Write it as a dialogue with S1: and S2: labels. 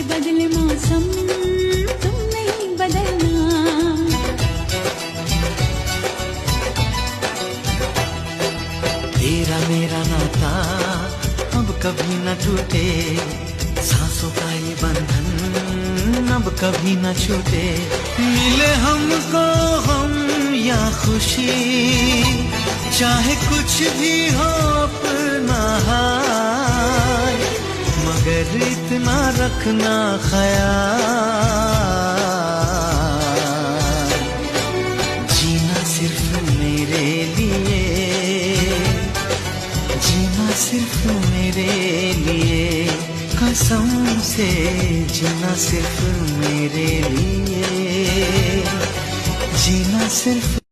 S1: बदले मौसम तुम नहीं बदलना।
S2: तेरा मेरा नाता अब कभी न टूटे, सांसों का ये बंधन अब कभी न छूटे। मिले हमको हम या खुशी, चाहे कुछ भी हो अपना हाल, मगर इतना रखना ख्याल, जीना सिर्फ मेरे लिए, जीना सिर्फ मेरे लिए, कसम से जीना सिर्फ मेरे लिए, जीना सिर्फ